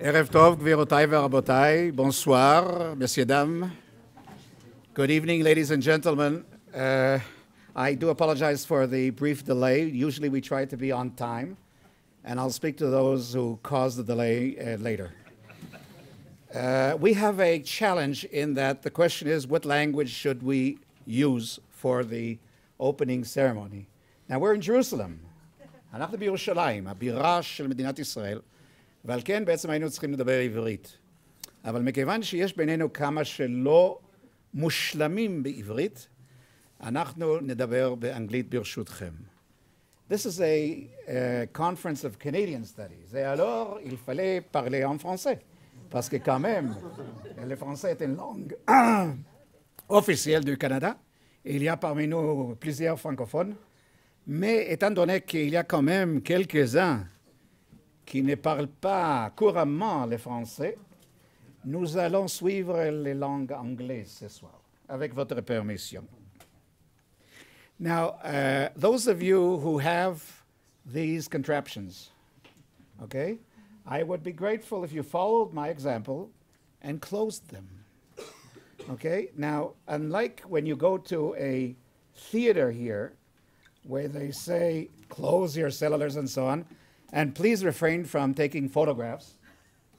Erev Tov, Gvirotai Verabotai, bonsoir, messieurs, dames. Good evening, ladies and gentlemen. I do apologize for the brief delay. Usually we try to be on time, and I'll speak to those who caused the delay later. We have a challenge in that the question is, what language should we use for the opening ceremony? Now, we're in Jerusalem. אנחנו בירושלים, הבירה של מדינת ישראל, ועל כן בעצם היינו צריכים לדבר עברית. אבל מכיוון שיש בינינו כמה שלא מושלמים בעברית, אנחנו נדבר באנגלית ברשותכם. This is a conference of Canadian studies. Et alors, il fallait parler en français. Parce que quand même, le français est une langue officielle du Canada. Il y a parmi nous plusieurs francophones. Mais étant donné qu'il y a quand même quelques-uns qui ne parlent pas couramment le français, nous allons suivre les langues anglaises ce soir, avec votre permission. Now, those of you who have these contraptions, okay, I would be grateful if you followed my example and closed them. Okay? Now, unlike when you go to a theater here, where they say, close your cellulars and so on, and please refrain from taking photographs.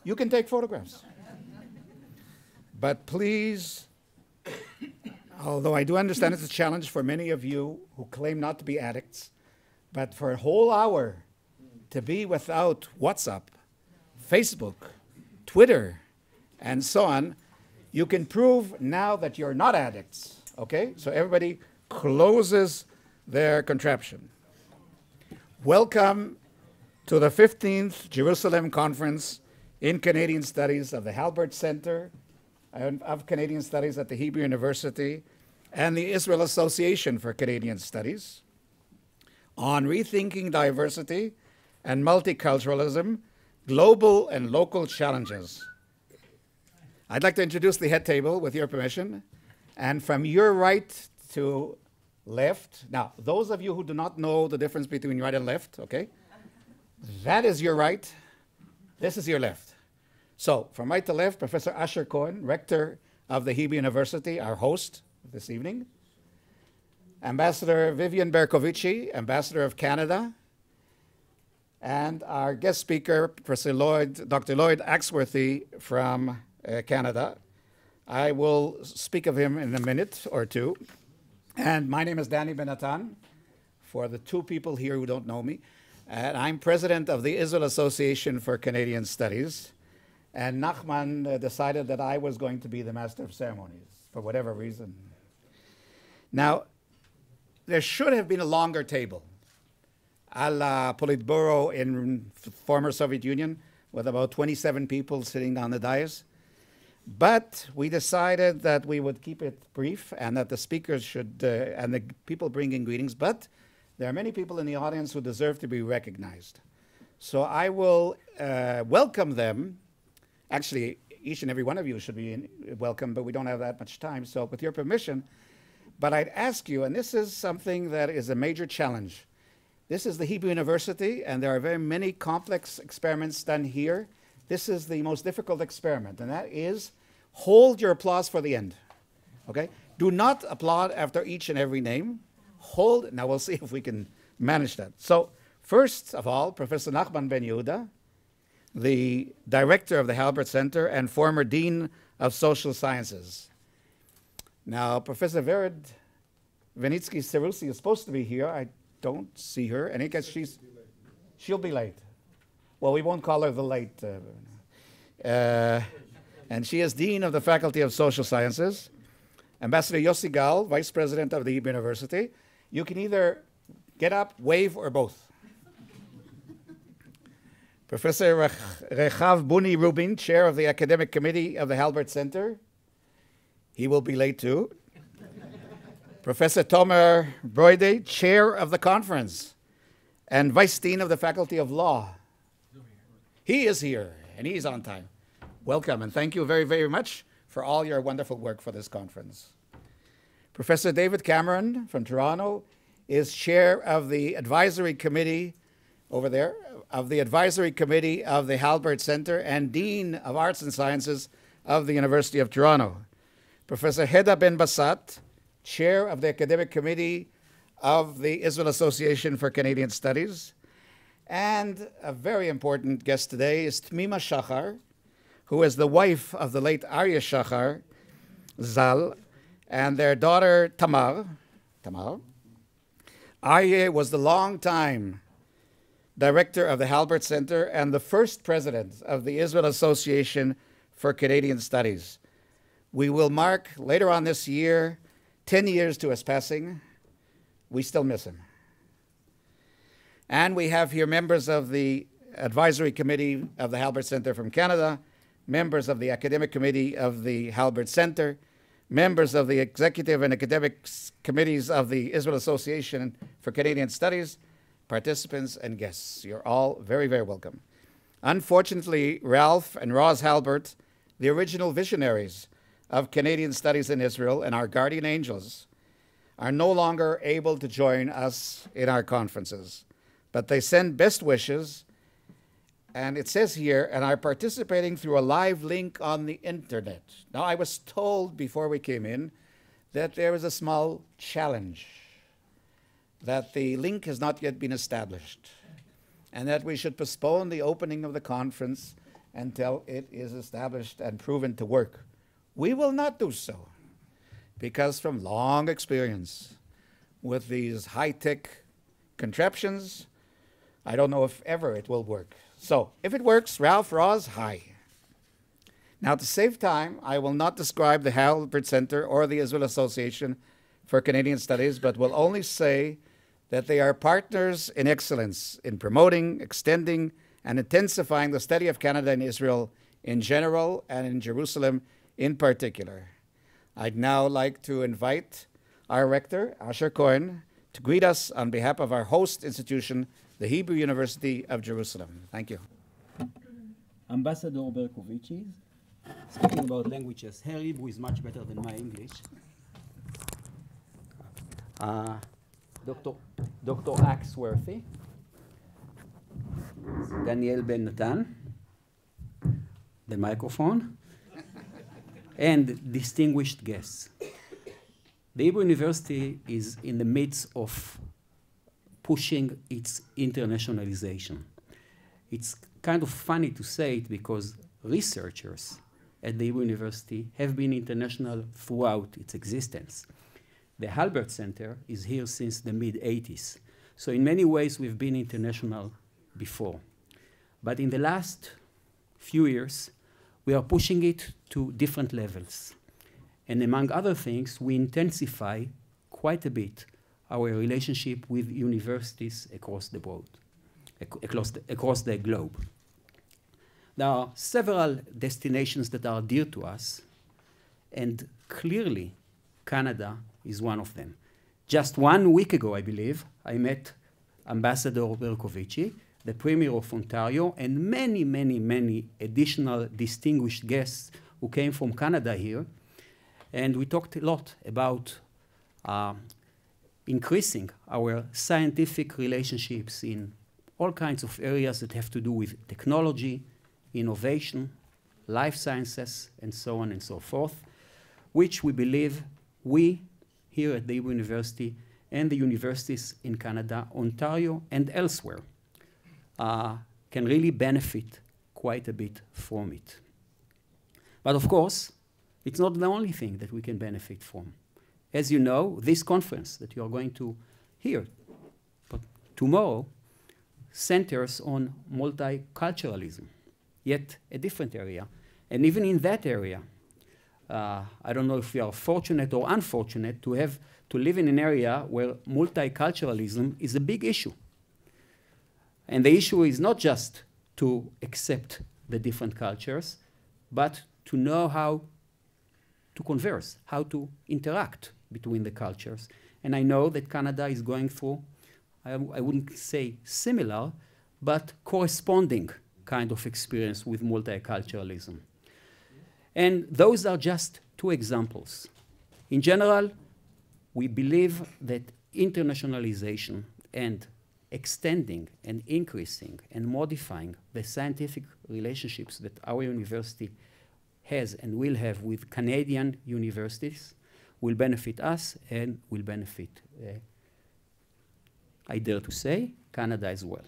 You can take photographs. But please, although I do understand it's a challenge for many of you who claim not to be addicts, but for a whole hour to be without WhatsApp, Facebook, Twitter, and so on, you can prove now that you're not addicts, okay? So everybody closes their contraption. Welcome to the 15th Jerusalem Conference in Canadian Studies of the Halbert Center of Canadian Studies at the Hebrew University and the Israel Association for Canadian Studies on rethinking diversity and multiculturalism, global and local challenges. I'd like to introduce the head table with your permission, and from your right to left. Now, those of you who do not know the difference between right and left, okay? That is your right. This is your left. So, from right to left, Professor Asher Cohen, Rector of the Hebrew University, our host this evening. Ambassador Vivian Bercovici, Ambassador of Canada. And our guest speaker, Professor Lloyd, Dr. Lloyd Axworthy from Canada. I will speak of him in a minute or two. And my name is Ben-Natan, for the two people here who don't know me. And I'm president of the Israel Association for Canadian Studies. And Nachman decided that I was going to be the master of ceremonies, for whatever reason. Now, there should have been a longer table, a la Politburo in former Soviet Union, with about 27 people sitting on the dais. But we decided that we would keep it brief and that the speakers should, and the people bringing greetings, but there are many people in the audience who deserve to be recognized. So I will welcome them. Actually, each and every one of you should be welcome, but we don't have that much time. So with your permission, but I'd ask you, and this is something that is a major challenge. This is the Hebrew University, and there are very many complex experiments done here. This is the most difficult experiment, and that is hold your applause for the end, okay? Do not applaud after each and every name. Hold, now we'll see if we can manage that. So first of all, Professor Nachman Ben Yehuda, the director of the Halbert Center and former dean of social sciences. Now, Professor Vered Venitsky-Serusi is supposed to be here. I don't see her, and I guess she'll be late. Well, we won't call her the late. And she is Dean of the Faculty of Social Sciences. Ambassador Yossi Gal, Vice President of the Hebrew University. You can either get up, wave, or both. Professor Rechav Buni Rubin, Chair of the Academic Committee of the Halbert Center. He will be late too. Professor Tomer Broide, Chair of the Conference and Vice Dean of the Faculty of Law. He is here, and he's on time. Welcome, and thank you very, very much for all your wonderful work for this conference. Professor David Cameron from Toronto is chair of the Advisory Committee over there, of the Advisory Committee of the Halbert Center and Dean of Arts and Sciences of the University of Toronto. Professor Heda Ben-Basat, Chair of the Academic Committee of the Israel Association for Canadian Studies. And a very important guest today is Tmima Shachar, who is the wife of the late Aryeh Shachar Zal, and their daughter Tamar. Aryeh was the longtime director of the Halbert Center and the first president of the Israel Association for Canadian Studies. We will mark later on this year 10 years to his passing. We still miss him. And we have here members of the Advisory Committee of the Halbert Center from Canada, members of the Academic Committee of the Halbert Center, members of the Executive and Academic Committees of the Israel Association for Canadian Studies, participants and guests. You're all very, very welcome. Unfortunately, Ralph and Roz Halbert, the original visionaries of Canadian studies in Israel and our guardian angels, are no longer able to join us in our conferences. But they send best wishes, and it says here, and are participating through a live link on the internet. Now, I was told before we came in that there is a small challenge, that the link has not yet been established, and that we should postpone the opening of the conference until it is established and proven to work. We will not do so, because from long experience with these high-tech contraptions, I don't know if ever it will work. So, if it works, Ralph, Roz, hi. Now, to save time, I will not describe the Halbert Center or the Israel Association for Canadian Studies, but will only say that they are partners in excellence in promoting, extending, and intensifying the study of Canada and Israel in general and in Jerusalem in particular. I'd now like to invite our rector, Asher Cohen, to greet us on behalf of our host institution, the Hebrew University of Jerusalem. Thank you. Ambassador Bercovici, speaking about languages, her Hebrew is much better than my English. Dr. Axworthy, Daniel Ben-Natan, the microphone, and distinguished guests. The Hebrew University is in the midst of pushing its internationalization. It's kind of funny to say it because researchers at the Hebrew University have been international throughout its existence. The Halbert Center is here since the mid-80s. So in many ways, we've been international before. But in the last few years, we are pushing it to different levels. And among other things, we intensify quite a bit our relationship with universities across the board, across the globe. There are several destinations that are dear to us, and clearly Canada is one of them. Just 1 week ago, I believe, I met Ambassador Bercovici, the Premier of Ontario, and many, many, many additional distinguished guests who came from Canada here. And we talked a lot about increasing our scientific relationships in all kinds of areas that have to do with technology, innovation, life sciences, and so on and so forth, which we believe we here at the Hebrew University and the universities in Canada, Ontario, and elsewhere can really benefit quite a bit from it. But of course, it's not the only thing that we can benefit from. As you know, this conference that you are going to hear tomorrow centers on multiculturalism, yet a different area. And even in that area, I don't know if we are fortunate or unfortunate to live in an area where multiculturalism is a big issue. And the issue is not just to accept the different cultures, but to know how to converse, how to interact between the cultures. And I know that Canada is going through, I wouldn't say similar, but corresponding kind of experience with multiculturalism. And those are just two examples. In general, we believe that internationalization and extending and increasing and modifying the scientific relationships that our university has and will have with Canadian universities will benefit us and will benefit, I dare to say, Canada as well.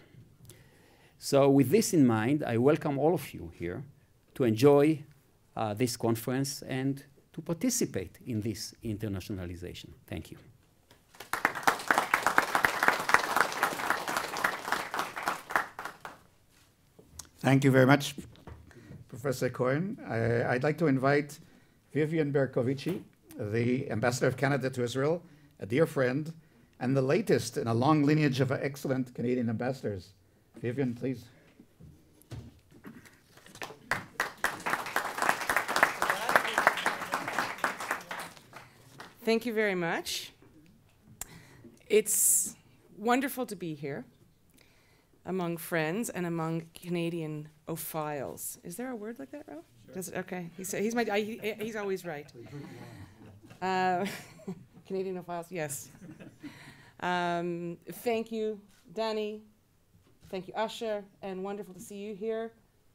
So with this in mind, I welcome all of you here to enjoy this conference and to participate in this internationalization. Thank you. Thank you very much, Professor Cohen. I'd like to invite Vivian Bercovici, the Ambassador of Canada to Israel, a dear friend, and the latest in a long lineage of excellent Canadian ambassadors. Vivian, please. Thank you very much. It's wonderful to be here among friends and among Canadian ophiles. Is there a word like that, Ro? Sure. Does it? Okay. He's always right. Canadian ophiles, yes. Thank you, Danny. Thank you, Usher. And wonderful to see you here,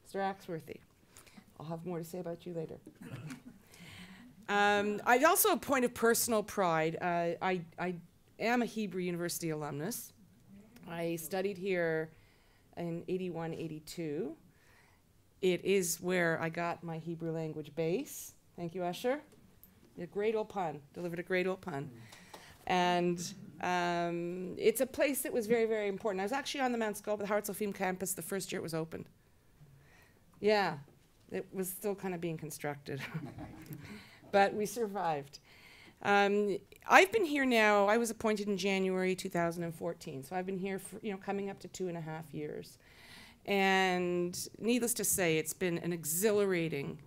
Mr. Axworthy. I'll have more to say about you later. I'd also a point of personal pride. I am a Hebrew University alumnus. I studied here in 81, 82. It is where I got my Hebrew language base. Thank you, Usher. A great old pun, delivered a great old pun. And it's a place that was very, very important. I was actually on the Mount Skull, the Har Tzofim campus the first year it was opened. Yeah, it was still kind of being constructed. But we survived. I've been here now, I was appointed in January 2014, so I've been here for, coming up to 2.5 years. And needless to say, it's been an exhilarating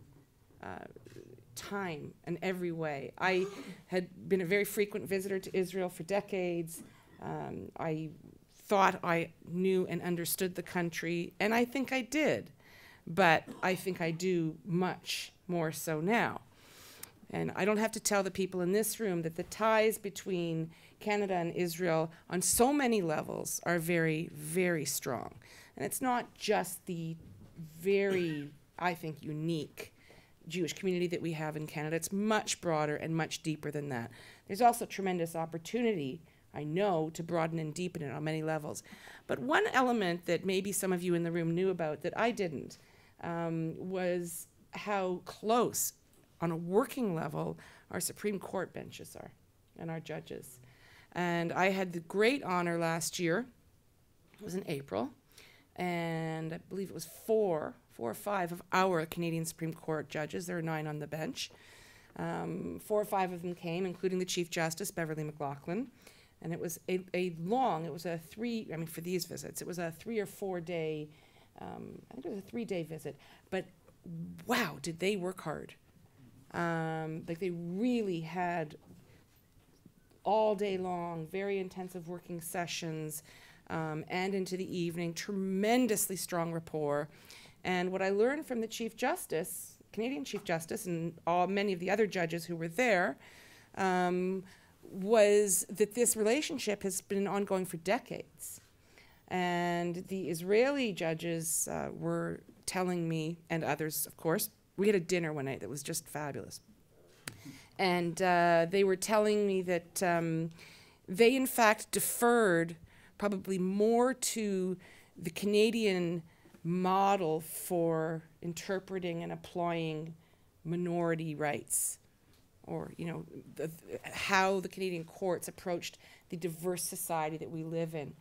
time in every way. I had been a very frequent visitor to Israel for decades. I thought I knew and understood the country, and I think I did. But I think I do much more so now. And I don't have to tell the people in this room that the ties between Canada and Israel on so many levels are very, very strong. And it's not just the very, I think, unique Jewish community that we have in Canada. It's much broader and much deeper than that. There's also tremendous opportunity, I know, to broaden and deepen it on many levels. But one element that maybe some of you in the room knew about that I didn't was how close on a working level our Supreme Court benches are and our judges. And I had the great honor last year, it was in April, and I believe it was four or five of our Canadian Supreme Court judges, there are 9 on the bench. 4 or 5 of them came, including the Chief Justice, Beverly McLaughlin. And it was for these visits, it was a 3 or 4 day, I think it was a 3-day visit. But wow, did they work hard. Like they really had all day long, very intensive working sessions, and into the evening, tremendously strong rapport. And what I learned from the Chief Justice, Canadian Chief Justice, and many of the other judges who were there, was that this relationship has been ongoing for decades. And the Israeli judges were telling me, and others, of course, we had a dinner one night that was just fabulous. And they were telling me that they, in fact, deferred probably more to the Canadian model for interpreting and applying minority rights, or how the Canadian courts approached the diverse society that we live in,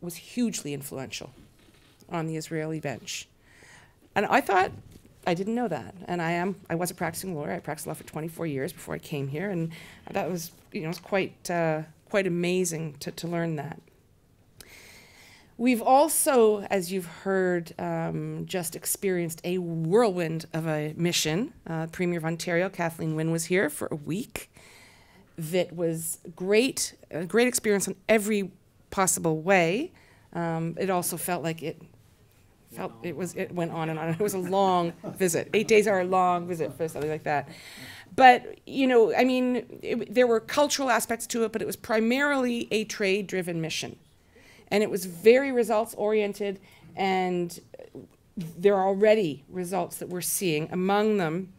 was hugely influential on the Israeli bench. And I thought, I didn't know that. And I was a practicing lawyer. I practiced law for 24 years before I came here, and that was, it was quite amazing to learn that. We've also, as you've heard, just experienced a whirlwind of a mission. Premier of Ontario, Kathleen Wynne, was here for a week. That was great, a great experience in every possible way. It also felt like it went on and on. It was a long visit. 8 days are a long visit for something like that. But, there were cultural aspects to it, but it was primarily a trade-driven mission. And it was very results-oriented, and there are already results that we're seeing. Among them,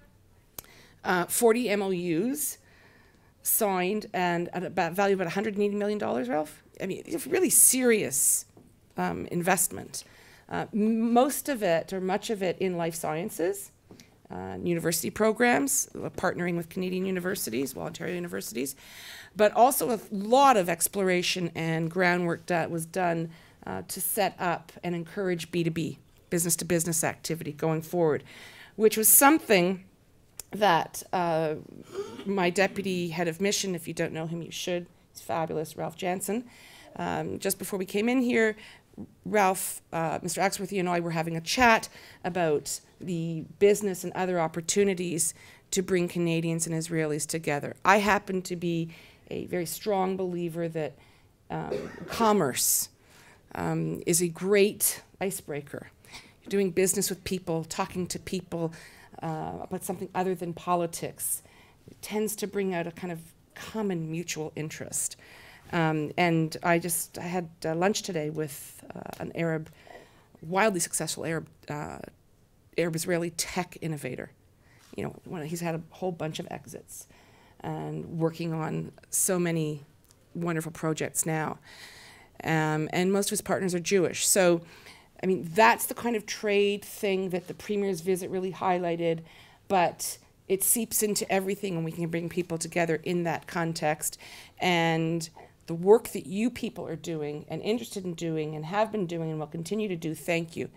40 MOUs signed and at about value of about $180 million, Ralph. I mean, it's a really serious investment. Most of it, or much of it, in life sciences, university programs, partnering with Canadian universities, Ontario universities, but also a lot of exploration and groundwork that was done to set up and encourage B2B, business-to-business activity going forward, which was something that my deputy head of mission, if you don't know him, you should. He's fabulous, Ralph Jansen. Just before we came in here, Ralph, Mr. Axworthy and I were having a chat about the business and other opportunities to bring Canadians and Israelis together. I happen to be a very strong believer that commerce is a great icebreaker. You're doing business with people, talking to people about something other than politics. It tends to bring out a kind of common mutual interest. And I had lunch today with an Arab, wildly successful Arab-Israeli tech innovator. You know, he's had a whole bunch of exits and working on so many wonderful projects now. And most of his partners are Jewish. So, I mean, that's the kind of trade thing that the Premier's visit really highlighted, but it seeps into everything when we can bring people together in that context. And the work that you people are doing and interested in doing and have been doing and will continue to do, thank you.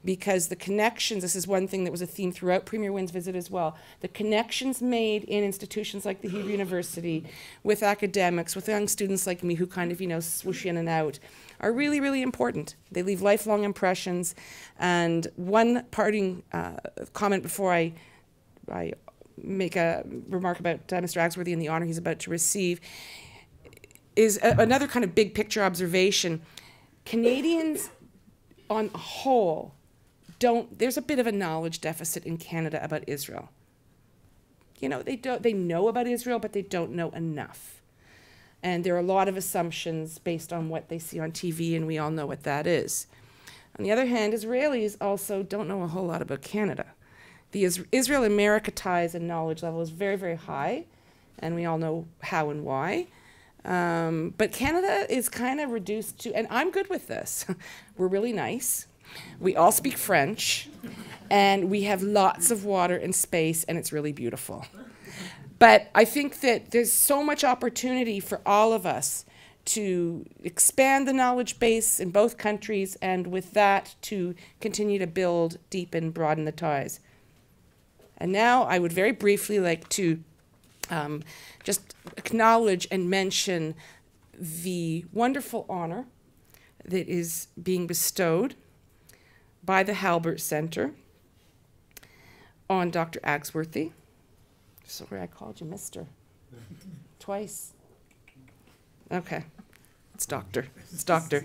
Because the connections, this is one thing that was a theme throughout Premier Wynn's visit as well, the connections made in institutions like the Hebrew University, with academics, with young students like me who kind of, you know, swoosh in and out, are really, really important. They leave lifelong impressions. And one parting comment before I make a remark about Mr. Axworthy and the honor he's about to receive is another kind of big picture observation. Canadians on a whole there's a bit of a knowledge deficit in Canada about Israel. You know, they know about Israel, but they don't know enough. And there are a lot of assumptions based on what they see on TV, and we all know what that is. On the other hand, Israelis also don't know a whole lot about Canada. The Israel-America ties and knowledge level is very, very high, and we all know how and why. But Canada is kind of reduced to, and I'm good with this, we're really nice. We all speak French, and we have lots of water and space, and it's really beautiful. But I think that there's so much opportunity for all of us to expand the knowledge base in both countries, and with that, to continue to build, deepen, broaden the ties. And now I would very briefly like to just acknowledge and mention the wonderful honor that is being bestowed by the Halbert Center on Dr. Axworthy. Sorry, I called you Mr. Twice. Okay, it's Doctor. It's Doctor.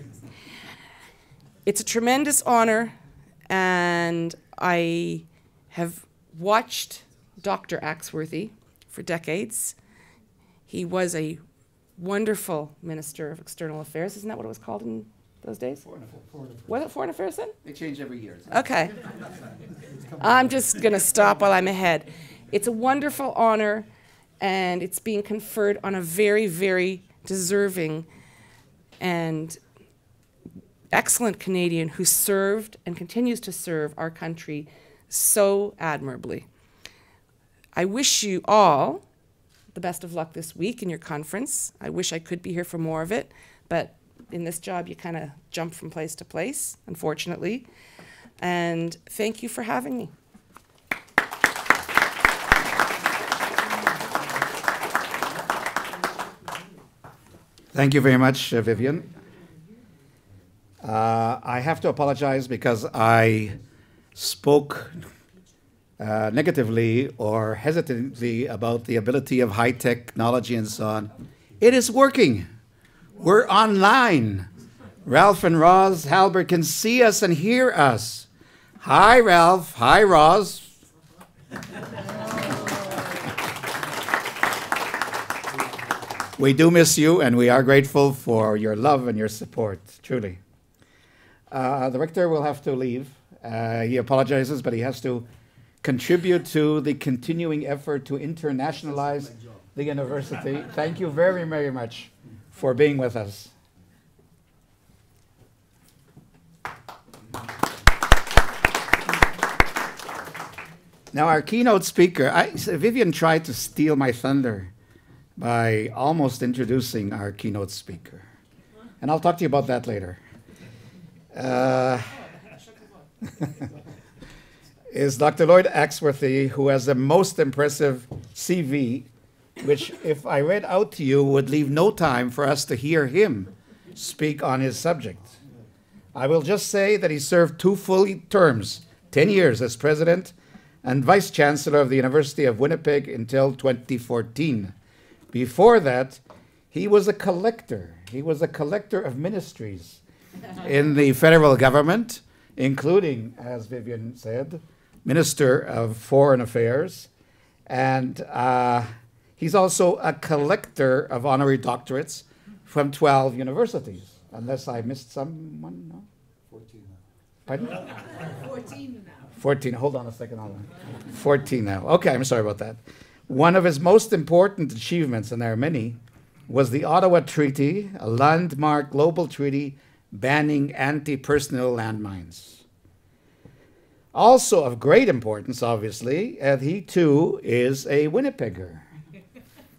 It's a tremendous honor, and I have watched Dr. Axworthy for decades. He was a wonderful Minister of External Affairs. Isn't that what it was called in those days? Foreign Affairs. Was it Foreign Affairs then? They change every year. Okay. I'm just going to stop while I'm ahead. It's a wonderful honor, and it's being conferred on a very, very deserving and excellent Canadian who served and continues to serve our country so admirably. I wish you all the best of luck this week in your conference. I wish I could be here for more of it, but in this job you kind of jump from place to place, unfortunately. And thank you for having me. Thank you very much, Vivian. I have to apologize because I spoke negatively or hesitantly about the ability of high technology and so on. It is working. We're online. Ralph and Roz Halbert can see us and hear us. Hi, Ralph. Hi, Roz. We do miss you, and we are grateful for your love and your support, truly. The rector will have to leave. He apologizes, but he has to contribute to the continuing effort to internationalize the university. Thank you very, very much for being with us. Now, our keynote speaker, Vivian tried to steal my thunder by almost introducing our keynote speaker. And I'll talk to you about that later. Is Dr. Lloyd Axworthy, who has the most impressive CV, which, if I read out to you, would leave no time for us to hear him speak on his subject. I will just say that he served 2 full terms, 10 years as president and vice chancellor of the University of Winnipeg until 2014. Before that, he was a collector. He was a collector of ministries in the federal government, including, as Vivian said, Minister of Foreign Affairs. And he's also a collector of honorary doctorates from 12 universities, unless I missed someone. No? 14 now. Pardon? 14 now. 14. Hold on a second. Hold on. 14 now. Okay, I'm sorry about that. One of his most important achievements, and there are many, was the Ottawa Treaty, a landmark global treaty banning anti-personnel landmines. Also of great importance, obviously, he too is a Winnipegger.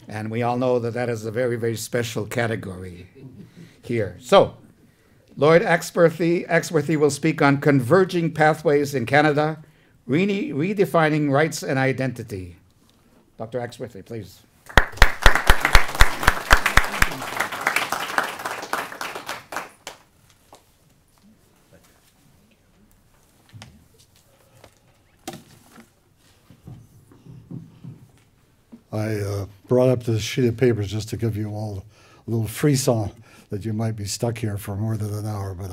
And we all know that that is a very, very special category here. So, Lloyd Axworthy will speak on converging pathways in Canada, redefining rights and identity. Dr. Axworthy, please. I brought up this sheet of paper just to give you all a little frisson that you might be stuck here for more than an hour, but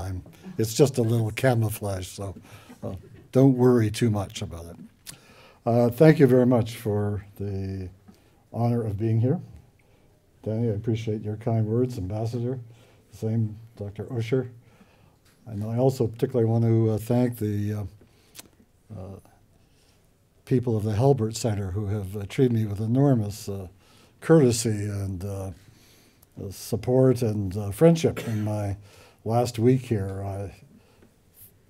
it's just a little camouflage, so don't worry too much about it. Thank you very much for the honor of being here. Danny, I appreciate your kind words. Ambassador, the same, Dr. Usher. And I also particularly want to thank the people of the Halbert Center who have treated me with enormous courtesy and support and friendship in my last week here. I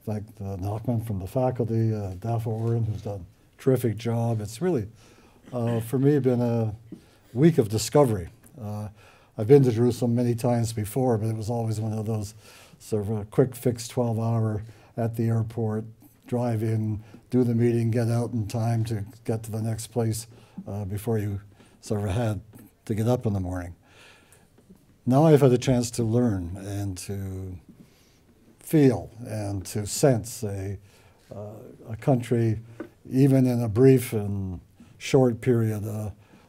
thank Nachman from the faculty, Dafa Oren, who's done a terrific job. It's really, for me, been a week of discovery. I've been to Jerusalem many times before, but it was always one of those sort of a quick fix 12-hour at the airport, drive in, do the meeting, get out in time to get to the next place before you sort of had to get up in the morning. Now I've had a chance to learn and to feel and to sense a country, even in a brief and short period,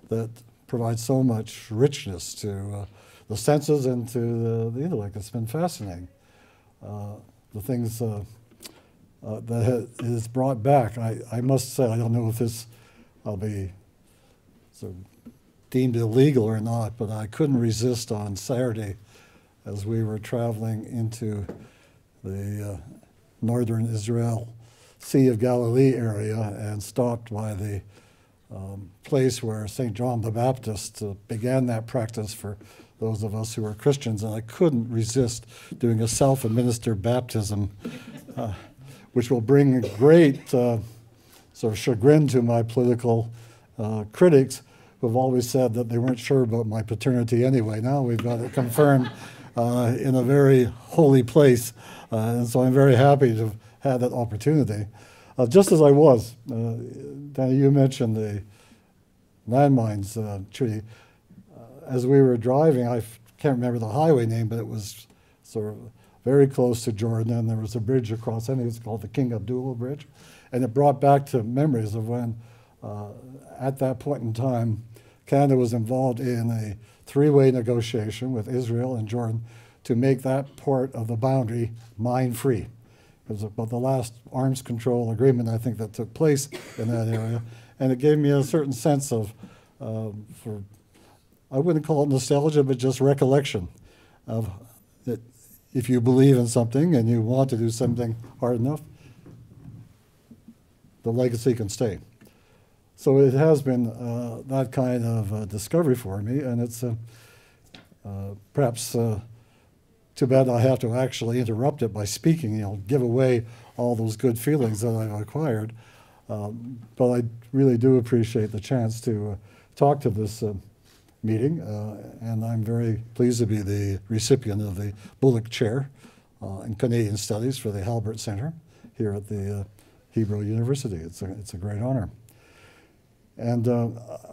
that provides so much richness to the senses and to the intellect. It's been fascinating. The things that is brought back. I must say, I don't know if this, I'll be sort of deemed illegal or not, but I couldn't resist on Saturday as we were traveling into the northern Israel Sea of Galilee area and stopped by the place where St. John the Baptist began that practice for those of us who are Christians, and I couldn't resist doing a self-administered baptism, which will bring great sort of chagrin to my political critics, who have always said that they weren't sure about my paternity anyway. Now we've got it confirmed in a very holy place, and so I'm very happy to have had that opportunity. Just as I was, Danny, you mentioned the landmines treaty. As we were driving, I can't remember the highway name, but it was sort of very close to Jordan, and there was a bridge across, I think it's called the King Abdullah Bridge, and it brought back to memories of when, at that point in time, Canada was involved in a three-way negotiation with Israel and Jordan to make that part of the boundary mine-free. It was about the last arms control agreement, I think, that took place in that area, and it gave me a certain sense of, for I wouldn't call it nostalgia, but just recollection of that if you believe in something and you want to do something hard enough, the legacy can stay. So it has been that kind of discovery for me, and it's perhaps too bad I have to actually interrupt it by speaking, give away all those good feelings that I've acquired. But I really do appreciate the chance to talk to this meeting, and I'm very pleased to be the recipient of the Bullock Chair in Canadian Studies for the Halbert Center here at the Hebrew University. It's a great honor. And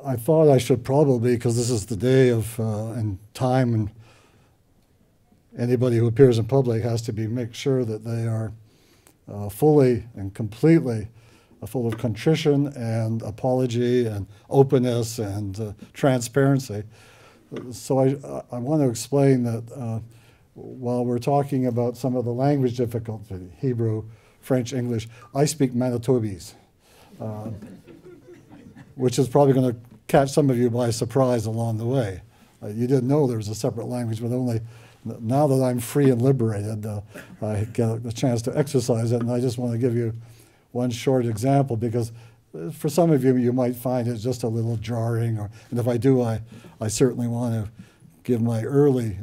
I thought I should probably, because this is the day of and time, and anybody who appears in public has to make sure that they are fully and completely full of contrition and apology and openness and transparency. So I want to explain that while we're talking about some of the language difficulty, Hebrew, French, English, I speak Manitobese, which is probably going to catch some of you by surprise along the way. You didn't know there was a separate language, but only now that I'm free and liberated, I get the chance to exercise it, and I just want to give you one short example, because for some of you, you might find it just a little jarring, and if I do, I certainly want to give my early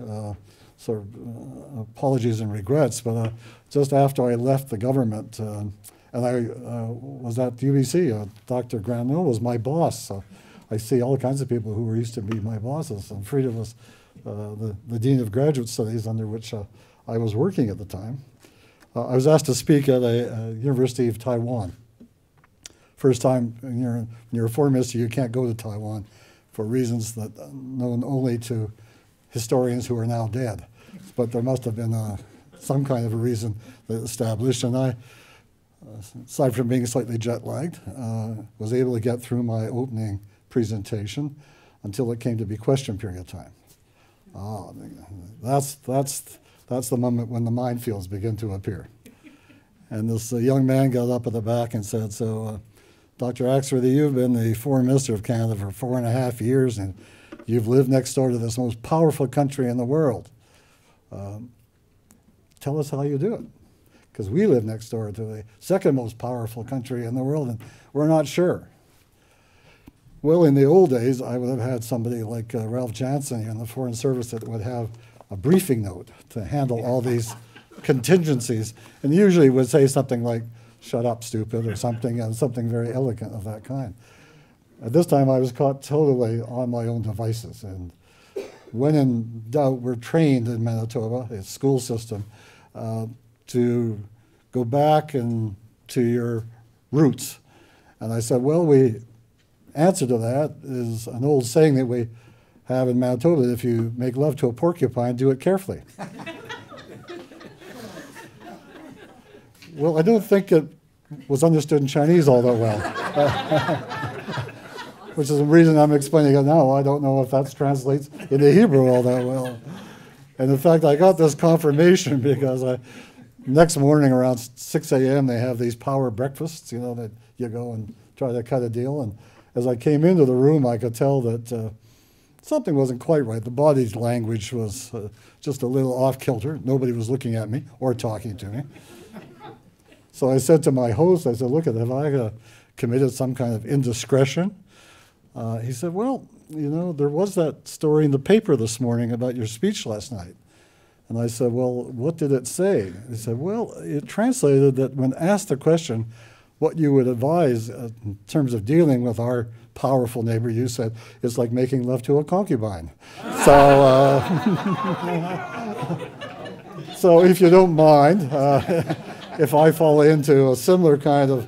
sort of apologies and regrets, but just after I left the government, and I was at UBC, Dr. Granville was my boss, so I see all kinds of people who used to be my bosses, and Frida was the Dean of Graduate Studies under which I was working at the time. I was asked to speak at a University of Taiwan. First time when you're a foreign minister, you can't go to Taiwan for reasons that known only to historians who are now dead. But there must have been some kind of a reason that established, and I, aside from being slightly jet-lagged, was able to get through my opening presentation until it came to be question period time. That's the moment when the minefields begin to appear. And this young man got up at the back and said, so, Dr. Axworthy, you've been the Foreign Minister of Canada for 4.5 years, and you've lived next door to this most powerful country in the world. Tell us how you do it. Because we live next door to the second most powerful country in the world, and we're not sure. Well, in the old days, I would have had somebody like Ralph Jansen in the Foreign Service that would have a briefing note to handle all these contingencies, and usually would say something like, shut up, stupid, or something, and something very elegant of that kind. At this time, I was caught totally on my own devices, and when in doubt, we're trained in Manitoba, its school system, to go back and to your roots. And I said, well, the answer to that is an old saying that we have in Manitoba, that if you make love to a porcupine, do it carefully. Well, I don't think it was understood in Chinese all that well, which is the reason I'm explaining it now. I don't know if that translates into Hebrew all that well. And in fact, I got this confirmation because next morning around 6 a.m. they have these power breakfasts, that you go and try to cut a deal. And as I came into the room, I could tell that something wasn't quite right. The body's language was just a little off-kilter. Nobody was looking at me or talking to me. So I said to my host, I said, look, have I committed some kind of indiscretion? He said, well, there was that story in the paper this morning about your speech last night. And I said, well, what did it say? He said, well, it translated that when asked the question, what you would advise in terms of dealing with our powerful neighbor, you said, it's like making love to a concubine. So, so if you don't mind, if I fall into a similar kind of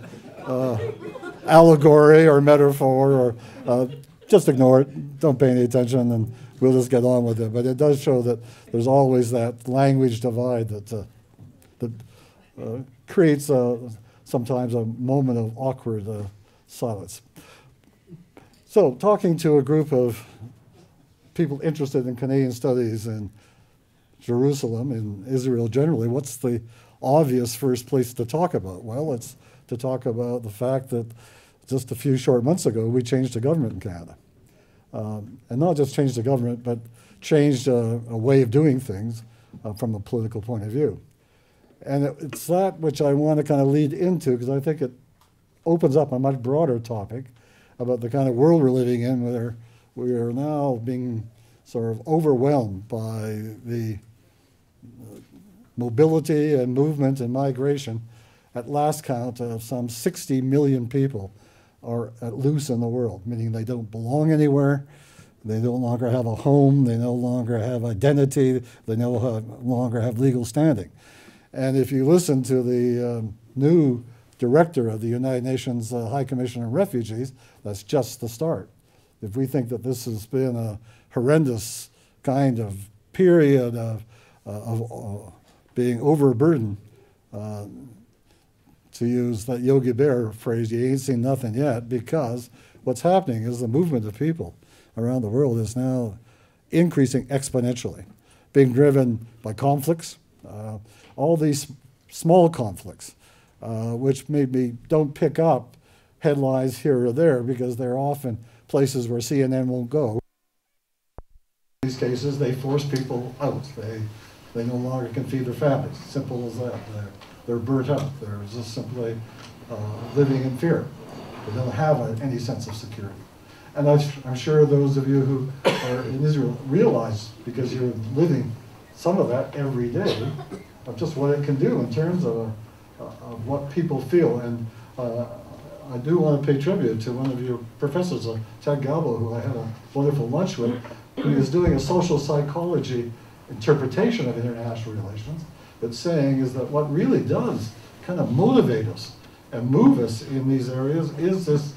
allegory or metaphor, or just ignore it, don't pay any attention, and we'll just get on with it. But it does show that there's always that language divide that creates sometimes a moment of awkward silence. So talking to a group of people interested in Canadian studies in Jerusalem, in Israel generally, what's the obvious first place to talk about? Well, it's to talk about the fact that just a few short months ago, we changed the government in Canada. and not just changed the government, but changed a way of doing things from a political point of view. And it's that which I want to kind of lead into, because I think it opens up a much broader topic about the kind of world we're living in, where we are now being sort of overwhelmed by the mobility and movement and migration. At last count, some 60 million people are at loose in the world, meaning they don't belong anywhere, they no longer have a home, they no longer have identity, they no longer have legal standing. And if you listen to the new director of the United Nations High Commission on Refugees, that's just the start. If we think that this has been a horrendous kind of period of being overburdened, to use that Yogi Bear phrase, you ain't seen nothing yet, because what's happening is the movement of people around the world is now increasing exponentially, being driven by conflicts, all these small conflicts, which maybe don't pick up headlines here or there because they're often places where CNN won't go. In these cases, they force people out. They no longer can feed their families. Simple as that. They're burnt out. They're just simply living in fear. They don't have any sense of security. And I'm sure those of you who are in Israel realize, because you're living some of that every day, of just what it can do in terms of what people feel. And I do want to pay tribute to one of your professors, Ted Galbo, who I had a wonderful lunch with, who is doing a social psychology interpretation of international relations, but saying is that what really does kind of motivate us and move us in these areas is this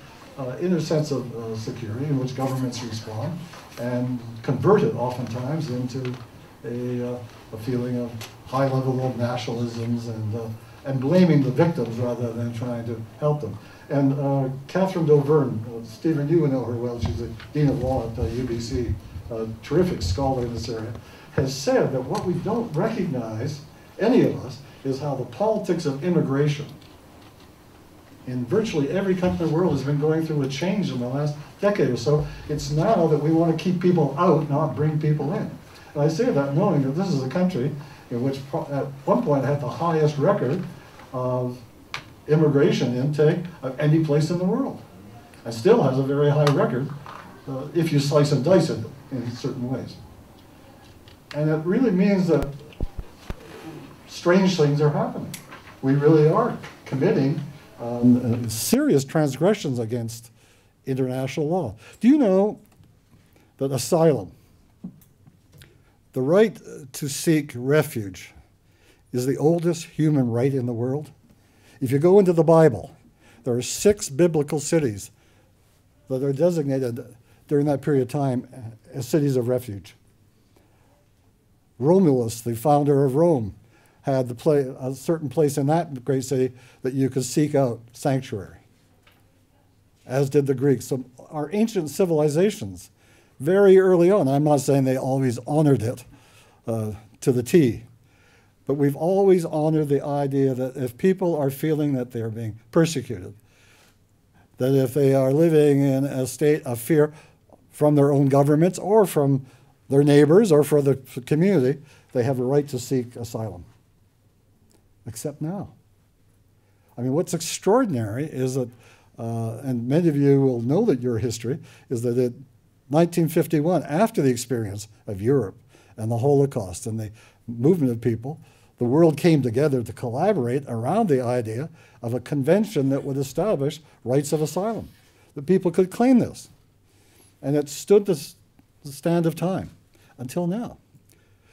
inner sense of security in which governments respond and convert it oftentimes into a feeling of high level of nationalisms and blaming the victims rather than trying to help them. And Catherine D'Auvergne, Stephen, you know her well, she's the Dean of Law at UBC, a terrific scholar in this area, has said that what we don't recognize, any of us, is how the politics of immigration in virtually every country in the world has been going through a change in the last decade or so. It's now that we want to keep people out, not bring people in. And I say that knowing that this is a country in which at one point had the highest record of immigration intake of any place in the world, and still has a very high record if you slice and dice it in certain ways. And it really means that strange things are happening. We really are committing serious transgressions against international law. Do you know that asylum, the right to seek refuge, is the oldest human right in the world? If you go into the Bible, there are 6 biblical cities that are designated during that period of time as cities of refuge. Romulus, the founder of Rome, had a certain place in that great city that you could seek out sanctuary, as did the Greeks. So our ancient civilizations, very early on, I'm not saying they always honored it to the T, but we've always honored the idea that if people are feeling that they're being persecuted, that if they are living in a state of fear from their own governments or from their neighbors or for the community, they have a right to seek asylum. Except now. I mean, what's extraordinary is that, and many of you will know that your history, is that in 1951, after the experience of Europe and the Holocaust and the movement of people, the world came together to collaborate around the idea of a convention that would establish rights of asylum, that people could claim this. And it stood the stand of time until now.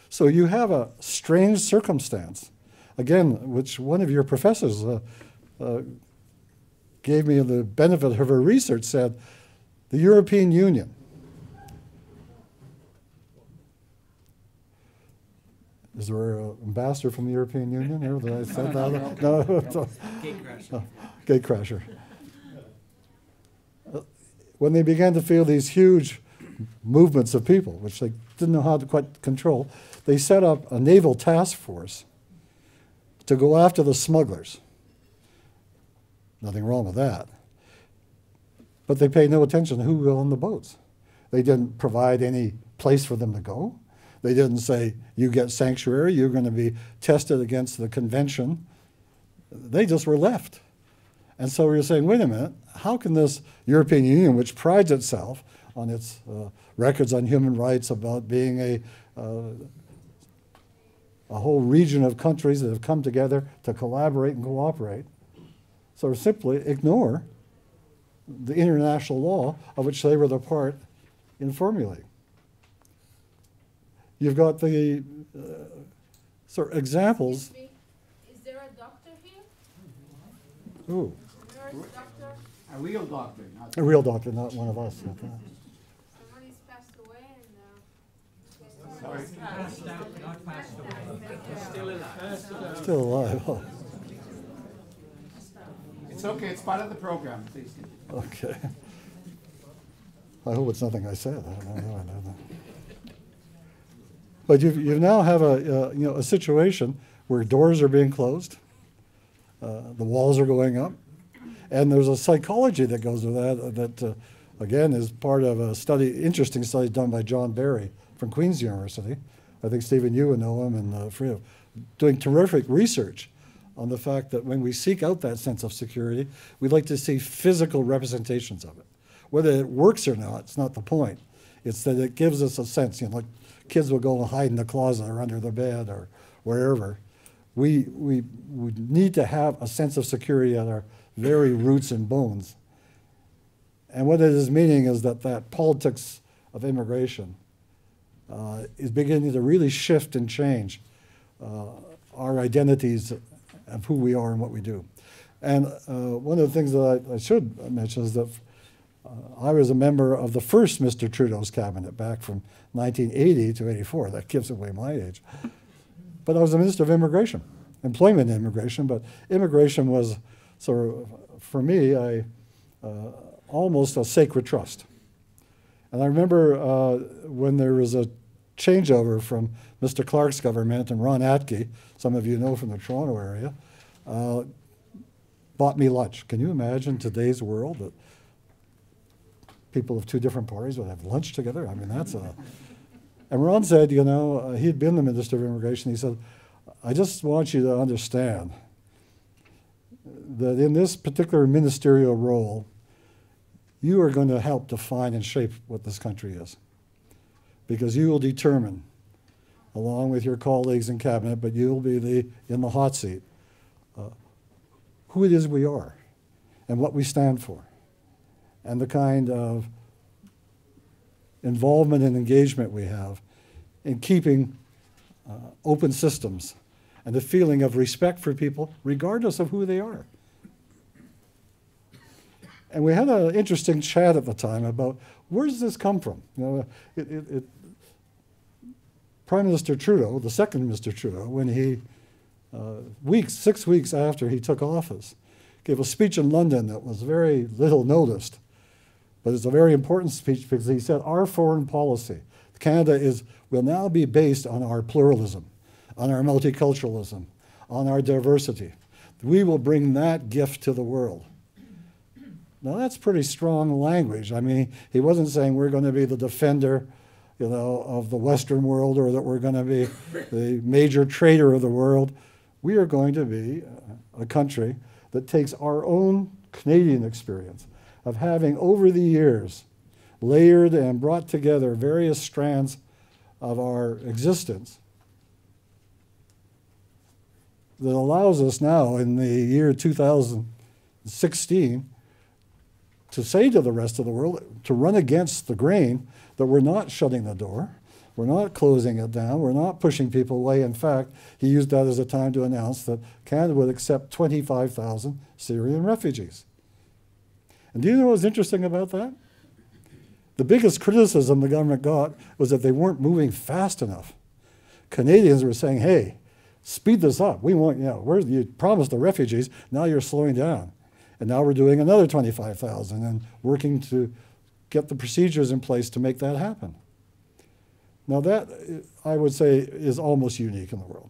So you have a strange circumstance, again, which one of your professors gave me the benefit of her research, said the European Union. Is there an ambassador from the European Union here that I said that? No. Gatecrasher. Gatecrasher. When they began to feel these huge movements of people, which they didn't know how to quite control, they set up a naval task force to go after the smugglers. Nothing wrong with that. But they paid no attention to who was on the boats. They didn't provide any place for them to go. They didn't say, you get sanctuary, you're going to be tested against the convention. They just were left. And so we were saying, wait a minute, how can this European Union, which prides itself on its records on human rights, about being a whole region of countries that have come together to collaborate and cooperate, so simply ignore the international law of which they were the part in formulating? You've got the sort of examples. Excuse me, is there a doctor here? Ooh, A nurse, doctor? A real doctor. Not a real doctor, not one of us. Somebody's passed away and Sorry. Still alive. Oh, It's okay. It's part of the program. Please. okay. I hope it's nothing I said. I don't know. But you now have a situation where doors are being closed, the walls are going up, and there's a psychology that goes with that again is part of a interesting study done by John Barry from Queen's University. I think Stephen, you would know him, and Freya, doing terrific research on the fact that when we seek out that sense of security, we like to see physical representations of it. Whether it works or not, it's not the point. It's that it gives us a sense, like kids will go and hide in the closet or under the bed or wherever. We need to have a sense of security at our very roots and bones. And what it is meaning is that politics of immigration is beginning to really shift and change our identities of who we are and what we do. And one of the things that I should mention is that I was a member of the first Mr. Trudeau's cabinet back from 1980 to 84. That gives away my age. But I was the Minister of Immigration, Employment and Immigration, but immigration was sort of, for me, almost a sacred trust. And I remember when there was a changeover from Mr. Clark's government, and Ron Atke, some of you know from the Toronto area, bought me lunch. Can you imagine today's world that people of two different parties would have lunch together? I mean, that's a... And Ron said, he'd been the Minister of Immigration. He said, I just want you to understand that in this particular ministerial role, you are going to help define and shape what this country is. Because you will determine, along with your colleagues in cabinet, but you'll be in the hot seat, who it is we are and what we stand for, and the kind of involvement and engagement we have in keeping open systems and the feeling of respect for people regardless of who they are. And we had an interesting chat at the time about where does this come from? Prime Minister Trudeau, the second Mr. Trudeau, when he, 6 weeks after he took office, gave a speech in London that was very little noticed. But it's a very important speech because he said our foreign policy, Canada will now be based on our pluralism, on our multiculturalism, on our diversity. We will bring that gift to the world. Now that's pretty strong language. I mean, he wasn't saying we're going to be the defender, of the Western world, or that we're going to be the major trader of the world. We are going to be a country that takes our own Canadian experience of having, over the years, layered and brought together various strands of our existence that allows us now, in the year 2016, to say to the rest of the world, to run against the grain, that we're not shutting the door, we're not closing it down, we're not pushing people away. In fact, he used that as a time to announce that Canada would accept 25,000 Syrian refugees. And do you know what's interesting about that? The biggest criticism the government got was that they weren't moving fast enough. Canadians were saying, hey, speed this up. We want, you promised the refugees, now you're slowing down. And now we're doing another 25,000 and working to get the procedures in place to make that happen. Now that, I would say, is almost unique in the world.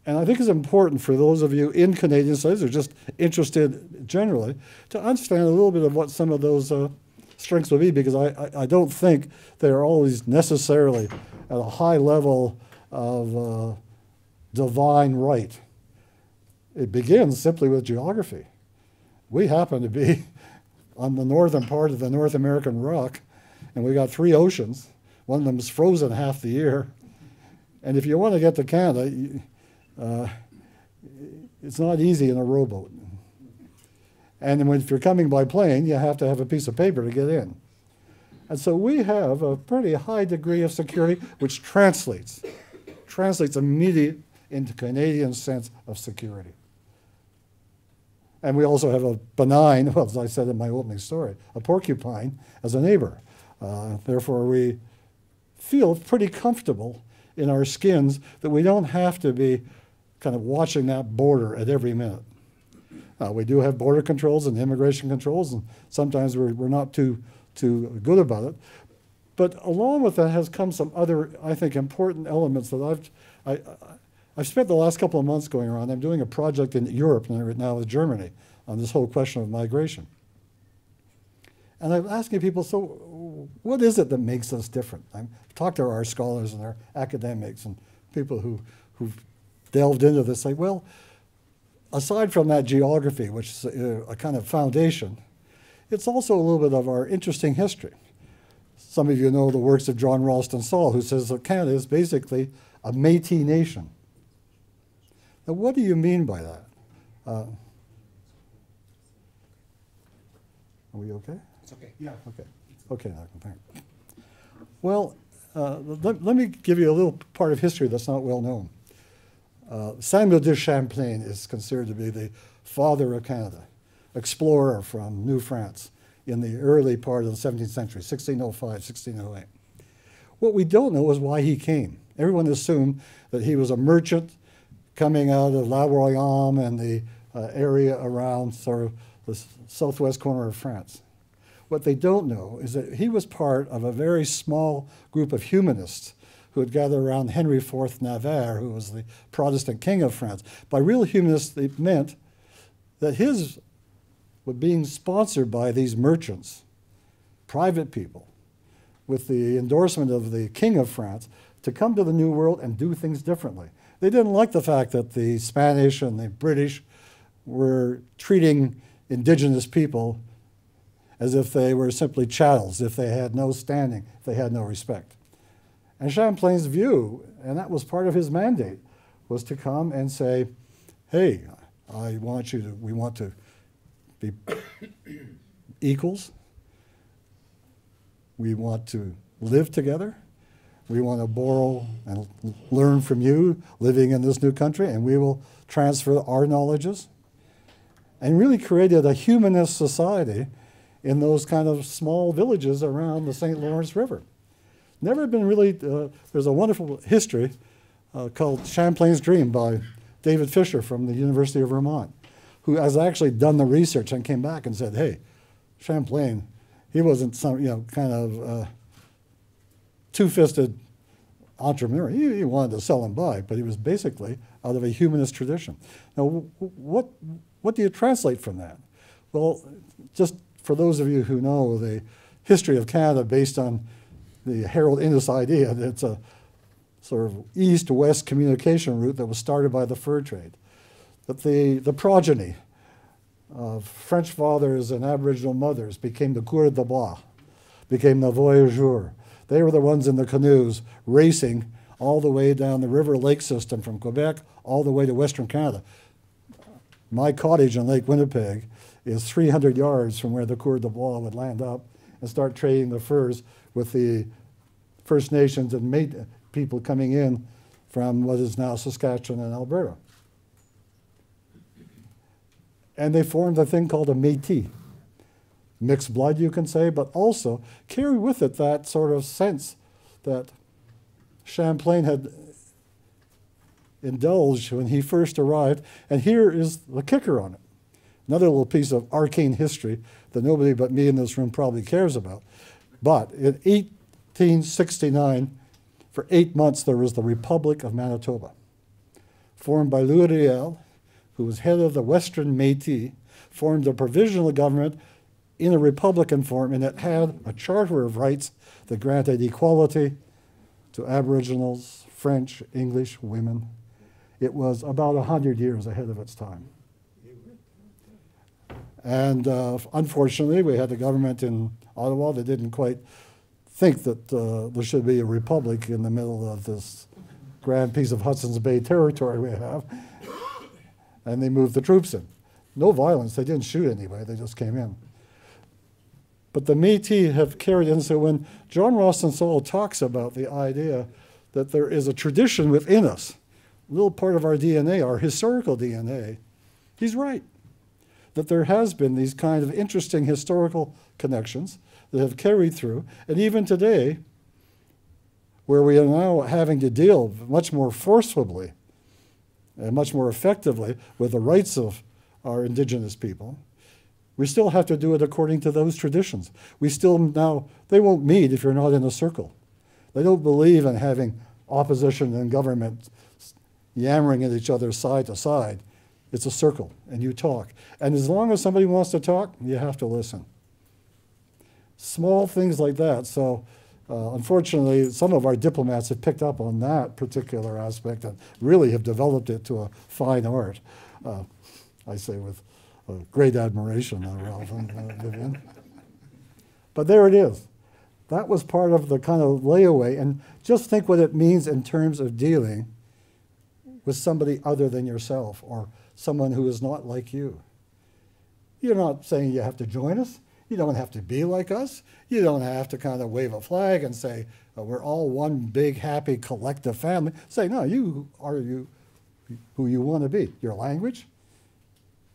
And I think it's important for those of you in Canadian studies or just interested generally to understand a little bit of what some of those strengths would be, because I don't think they're always necessarily at a high level of divine right. It begins simply with geography. We happen to be on the northern part of the North American rock, and we got 3 oceans. One of them is frozen half the year. And if you want to get to Canada, it's not easy in a rowboat. And if you're coming by plane, you have to have a piece of paper to get in. And so we have a pretty high degree of security, which translates immediately into Canadian sense of security. And we also have a benign, well, as I said in my opening story, a porcupine as a neighbor. Therefore, we feel pretty comfortable in our skins that we don't have to be kind of watching that border at every minute. We do have border controls and immigration controls, and sometimes we're not too good about it. But along with that has come some other, I think, important elements that I've spent the last couple of months going around. I'm doing a project in Europe now with Germany on this whole question of migration. And I'm asking people, so what is it that makes us different? I've talked to our scholars and our academics and people who've delved into this, like, well, aside from that geography, which is a kind of foundation, it's also a little bit of our interesting history. Some of you know the works of John Ralston Saul, who says that Canada is basically a Métis nation. Now, what do you mean by that? Are we okay? It's okay. Yeah. Okay. Okay, thanks. Well, let me give you a little part of history that's not well known. Samuel de Champlain is considered to be the father of Canada, explorer from New France in the early part of the 17th century, 1605, 1608. What we don't know is why he came. Everyone assumed that he was a merchant coming out of La Royaume and the area around sort of the southwest corner of France. What they don't know is that he was part of a very small group of humanists who had gathered around Henry IV Navarre, who was the Protestant king of France. By real humanists, it meant that his was being sponsored by these merchants, private people, with the endorsement of the king of France, to come to the New World and do things differently. They didn't like the fact that the Spanish and the British were treating indigenous people as if they were simply chattels, if they had no standing, if they had no respect. And Champlain's view, and that was part of his mandate, was to come and say, hey, we want to be equals. We want to live together. We want to borrow and learn from you living in this new country, and we will transfer our knowledges. And really created a humanist society in those kind of small villages around the St. Lawrence River. Never been really, there's a wonderful history called Champlain's Dream by David Fisher from the University of Vermont, who has actually done the research and came back and said, hey, Champlain, he wasn't some, kind of two-fisted entrepreneur. He wanted to sell and buy, but he was basically out of a humanist tradition. Now, what do you translate from that? Well, just for those of you who know the history of Canada based on the Harold Innis idea, that it's a sort of east-west communication route that was started by the fur trade. That the progeny of French fathers and Aboriginal mothers became the coureurs de bois, became the voyageurs. They were the ones in the canoes racing all the way down the river-lake system from Quebec all the way to Western Canada. My cottage in Lake Winnipeg is 300 yards from where the coureurs de bois would land up and start trading the furs with the First Nations and Métis people coming in from what is now Saskatchewan and Alberta. And they formed a thing called a Métis. Mixed blood, you can say, but also carry with it that sort of sense that Champlain had indulged when he first arrived. And here is the kicker on it. Another little piece of arcane history that nobody but me in this room probably cares about. But in 1869, for 8 months, there was the Republic of Manitoba, formed by Louis Riel, who was head of the Western Métis, formed a provisional government in a Republican form, and it had a Charter of Rights that granted equality to Aboriginals, French, English, women. It was about 100 years ahead of its time. And unfortunately, we had a government in Ottawa that didn't quite think that there should be a republic in the middle of this grand piece of Hudson's Bay territory we have. And they moved the troops in. No violence, they didn't shoot anybody, they just came in. But the Métis have carried in, so when John Ralston Saul talks about the idea that there is a tradition within us, a little part of our DNA, our historical DNA, he's right. That there has been these kind of interesting historical connections that have carried through, and even today, where we are now having to deal much more forcibly and much more effectively with the rights of our Indigenous people, we still have to do it according to those traditions. We still now, they won't meet if you're not in a circle. They don't believe in having opposition and government yammering at each other side to side. It's a circle, and you talk. And as long as somebody wants to talk, you have to listen. Small things like that. So unfortunately, some of our diplomats have picked up on that particular aspect and really have developed it to a fine art. I say with great admiration, Ralph and Vivian. But there it is. That was part of the kind of layaway. And just think what it means in terms of dealing with somebody other than yourself or someone who is not like you. You're not saying you have to join us. You don't have to be like us. You don't have to kind of wave a flag and say, we're all one big, happy, collective family. Say, no, you are who you want to be. Your language,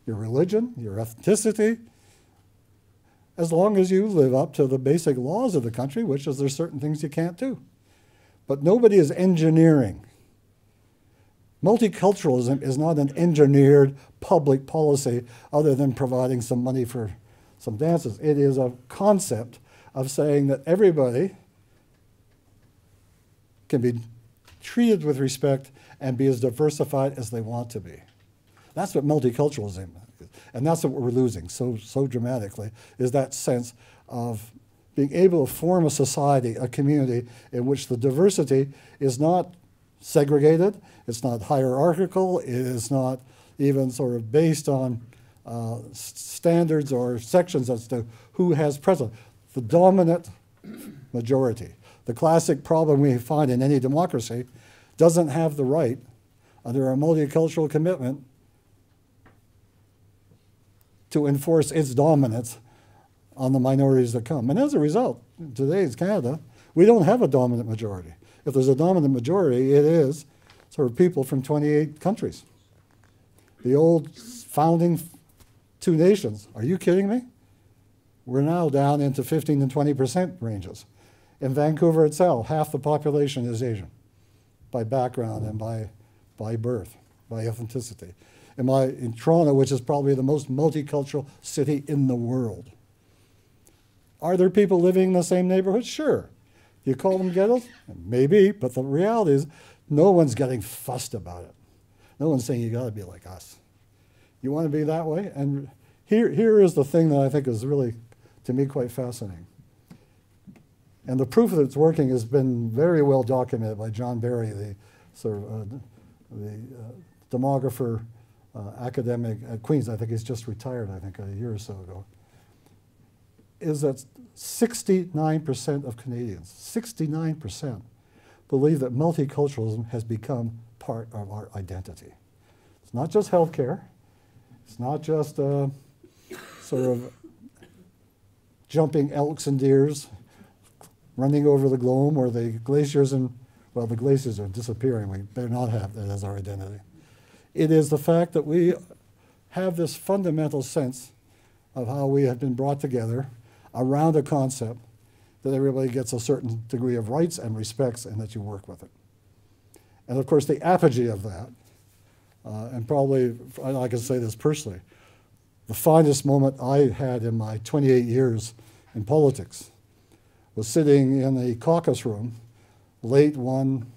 your religion, your ethnicity, as long as you live up to the basic laws of the country, which is there's certain things you can't do. But nobody is engineering. Multiculturalism is not an engineered public policy other than providing some money for some dances. It is a concept of saying that everybody can be treated with respect and be as diversified as they want to be. That's what multiculturalism is. And that's what we're losing so dramatically, is that sense of being able to form a society, a community in which the diversity is not segregated, it's not hierarchical, it is not even sort of based on standards or sections as to who has precedence. The dominant majority. The classic problem we find in any democracy doesn't have the right, under a multicultural commitment, to enforce its dominance on the minorities that come. And as a result, in today's Canada, we don't have a dominant majority. If there's a dominant majority, it is sort of people from 28 countries. The old founding two nations. Are you kidding me? We're now down into 15 and 20% ranges. In Vancouver itself, half the population is Asian by background and by birth, by ethnicity. In Toronto, which is probably the most multicultural city in the world. Are there people living in the same neighborhood? Sure. You call them ghettos? Maybe, but the reality is no one's getting fussed about it. No one's saying you gotta be like us. You want to be that way? And here is the thing that I think is really, to me, quite fascinating. And the proof that it's working has been very well documented by John Barry, the sort of the demographer academic at Queen's. I think he's just retired, I think, a year or so ago. Is that 69% of Canadians, 69%, believe that multiculturalism has become part of our identity. It's not just healthcare. It's not just sort of jumping elks and deers, running over the globe, or the glaciers, and, well, the glaciers are disappearing. We better not have that as our identity. It is the fact that we have this fundamental sense of how we have been brought together around a concept that everybody gets a certain degree of rights and respects, and that you work with it. And of course, the apogee of that, and probably, I can say this personally, the finest moment I had in my 28 years in politics was sitting in the caucus room late one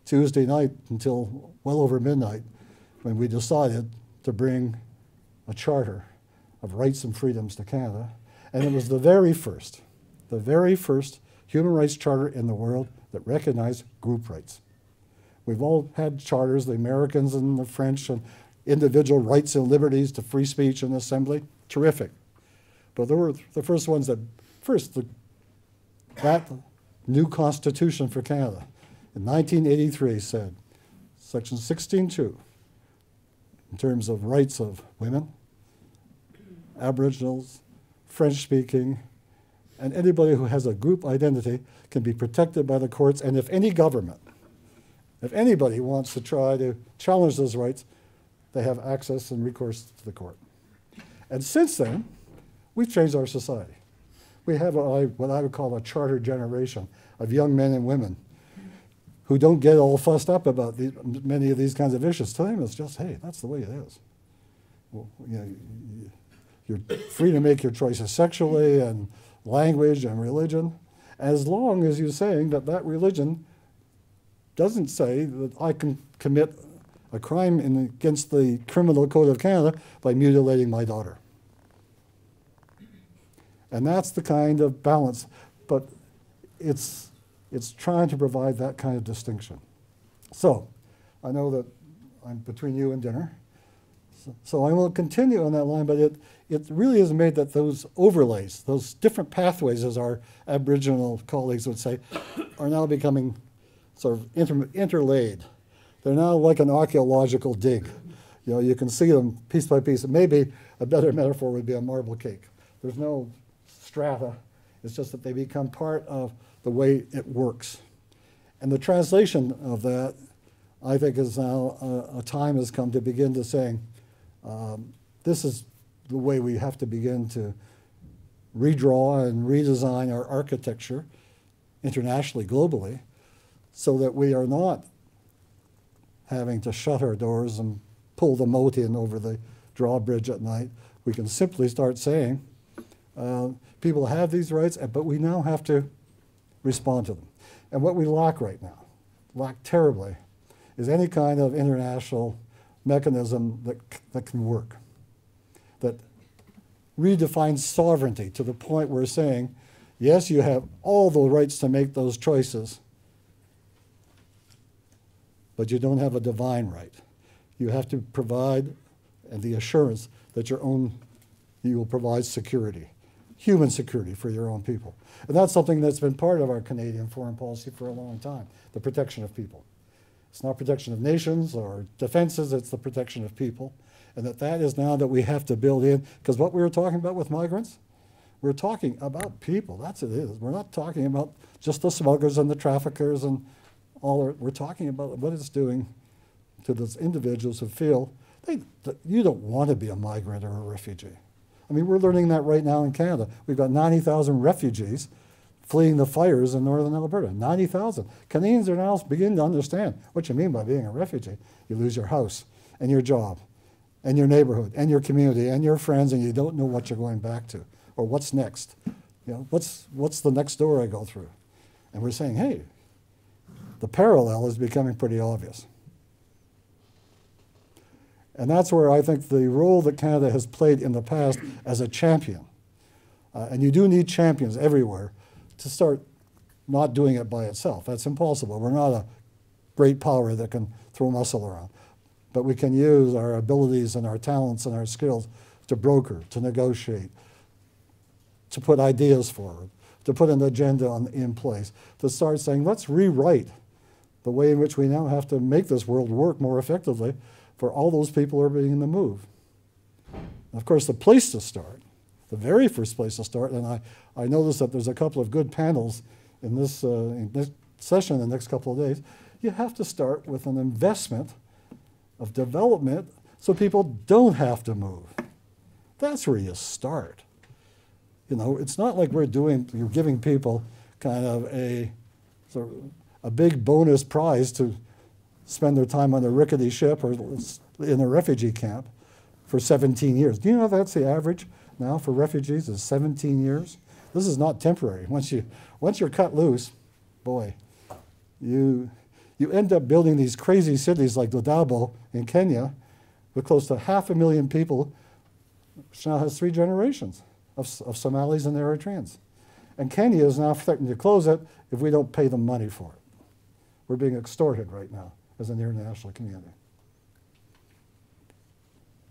Tuesday night until well over midnight, when we decided to bring a charter of rights and freedoms to Canada. And it was the very first human rights charter in the world that recognized group rights. We've all had charters, the Americans and the French, and individual rights and liberties to free speech and assembly. Terrific. But they were the first ones that, that new Constitution for Canada in 1983 said, Section 16.2, in terms of rights of women, Aboriginals, French-speaking, and anybody who has a group identity can be protected by the courts, and if any government, if anybody wants to try to challenge those rights, they have access and recourse to the court. And since then, we've changed our society. We have what I would call a charter generation of young men and women who don't get all fussed up about many of these kinds of issues. To them, it's just, hey, that's the way it is. Well, you know, you're free to make your choices sexually and language and religion, as long as you're saying that that religion doesn't say that I can commit a crime against the Criminal Code of Canada by mutilating my daughter. And that's the kind of balance, but it's trying to provide that kind of distinction. So, I know that I'm between you and dinner, so I will continue on that line, but it really is made that those overlays, those different pathways, as our Aboriginal colleagues would say, are now becoming sort of interlaid. They're now like an archaeological dig. You know, you can see them piece by piece. Maybe a better metaphor would be a marble cake. There's no strata. It's just that they become part of the way it works. And the translation of that, I think, is now a time has come to begin to saying, this is the way we have to begin to redraw and redesign our architecture internationally, globally, so that we are not having to shut our doors and pull the moat in over the drawbridge at night. We can simply start saying, people have these rights, but we now have to respond to them. And what we lack right now, lack terribly, is any kind of international mechanism that can work, that redefines sovereignty to the point where we're saying, yes, you have all the rights to make those choices, but you don't have a divine right. You have to provide the assurance that you will provide security, human security for your own people. And that's something that's been part of our Canadian foreign policy for a long time, the protection of people. It's not protection of nations or defenses, it's the protection of people. And that is now that we have to build in, because what we were talking about with migrants, we're talking about people, that's what it is. We're not talking about just the smugglers and the traffickers and all, we're talking about what it's doing to those individuals who feel that you don't want to be a migrant or a refugee. I mean, we're learning that right now in Canada. We've got 90,000 refugees fleeing the fires in northern Alberta. 90,000. Canadians are now beginning to understand what you mean by being a refugee. You lose your house and your job and your neighborhood and your community and your friends, and you don't know what you're going back to or what's next. You know, what's the next door I go through? And we're saying, hey, the parallel is becoming pretty obvious. And that's where I think the role that Canada has played in the past as a champion, and you do need champions everywhere, to start not doing it by itself. That's impossible. We're not a great power that can throw muscle around. But we can use our abilities and our talents and our skills to broker, to negotiate, to put ideas forward, to put an agenda in place, to start saying, let's rewrite the way in which we now have to make this world work more effectively for all those people who are being in the move. And of course, the place to start, the very first place to start, and I noticed that there's a couple of good panels in this session in the next couple of days, you have to start with an investment of development so people don't have to move. That's where you start. You know, it's not like you're giving people kind of a big bonus prize to spend their time on a rickety ship or in a refugee camp for 17 years. Do you know that's the average now for refugees is 17 years? This is not temporary. Once you're cut loose, boy, you end up building these crazy cities like Dodabo in Kenya with close to 500,000 people, which now has 3 generations. of Somalis and Eritreans. And Kenya is now threatening to close it if we don't pay them money for it. We're being extorted right now as an international community.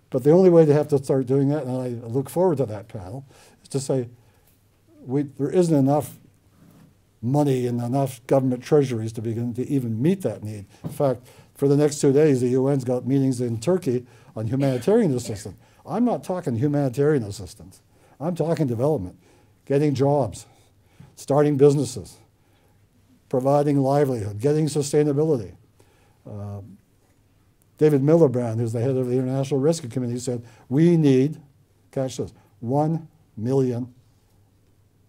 But the only way to have to start doing that, and I look forward to that panel, is to say there isn't enough money and enough government treasuries to begin to even meet that need. In fact, for the next 2 days, the UN's got meetings in Turkey on humanitarian assistance. I'm not talking humanitarian assistance. I'm talking development, getting jobs, starting businesses, providing livelihood, getting sustainability. David Miliband, who's the head of the International Rescue Committee, said, we need, catch this, 1 million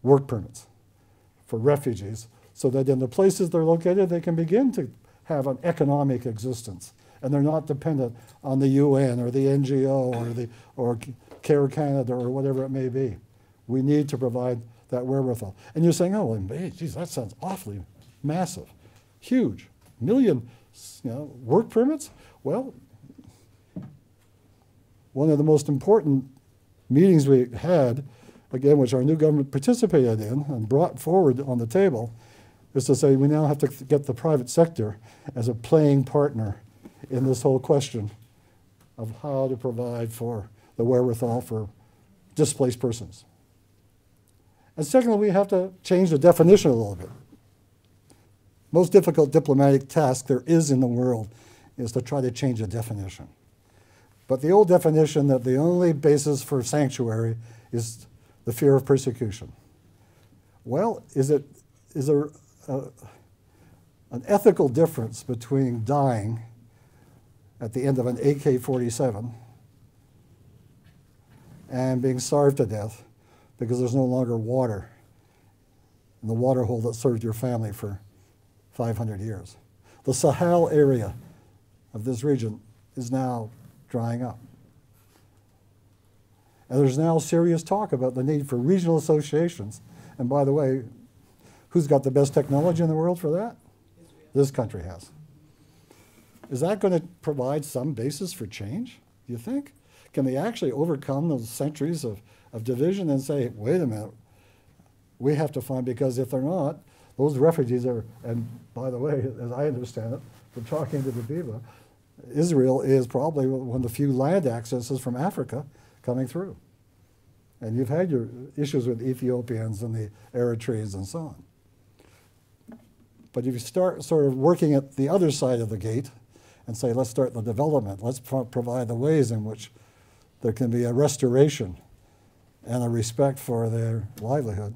work permits for refugees so that in the places they're located, they can begin to have an economic existence. And they're not dependent on the UN or the NGO or Care Canada or whatever it may be. We need to provide that wherewithal. And you're saying, oh, well, geez, that sounds awfully massive, huge, million, work permits? Well, one of the most important meetings we had, again, which our new government participated in and brought forward on the table, is to say we now have to get the private sector as a playing partner in this whole question of how to provide for the wherewithal for displaced persons. And secondly, we have to change the definition a little bit. Most difficult diplomatic task there is in the world is to try to change a definition. But the old definition that the only basis for sanctuary is the fear of persecution. Well, is there an ethical difference between dying at the end of an AK-47 and being starved to death because there's no longer water in the water hole that served your family for 500 years? The Sahel area of this region is now drying up. And there's now serious talk about the need for regional associations. And by the way, who's got the best technology in the world for that? Israel. This country has. Is that going to provide some basis for change, do you think? Can they actually overcome those centuries of division and say, wait a minute, we have to find, because if they're not, those refugees are, and by the way, as I understand it, from talking to the Viva, Israel is probably one of the few land accesses from Africa coming through. And you've had your issues with Ethiopians and the Eritreans and so on. But if you start sort of working at the other side of the gate and say, let's start the development, let's provide the ways in which there can be a restoration and a respect for their livelihood,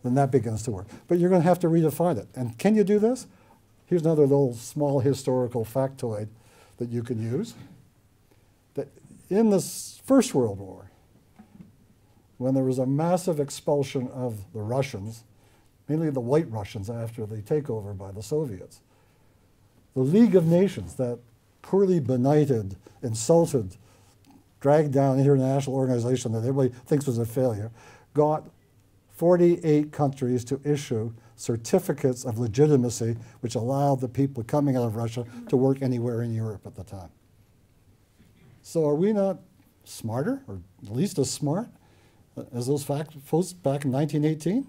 then that begins to work. But you're going to have to redefine it. And can you do this? Here's another little small historical factoid that you can use. That in the First World War, when there was a massive expulsion of the Russians, mainly the white Russians after the takeover by the Soviets, the League of Nations, that poorly benighted, insulted, dragged down international organization that everybody thinks was a failure, got 48 countries to issue certificates of legitimacy which allowed the people coming out of Russia to work anywhere in Europe at the time. So are we not smarter, or at least as smart as those folks back in 1918?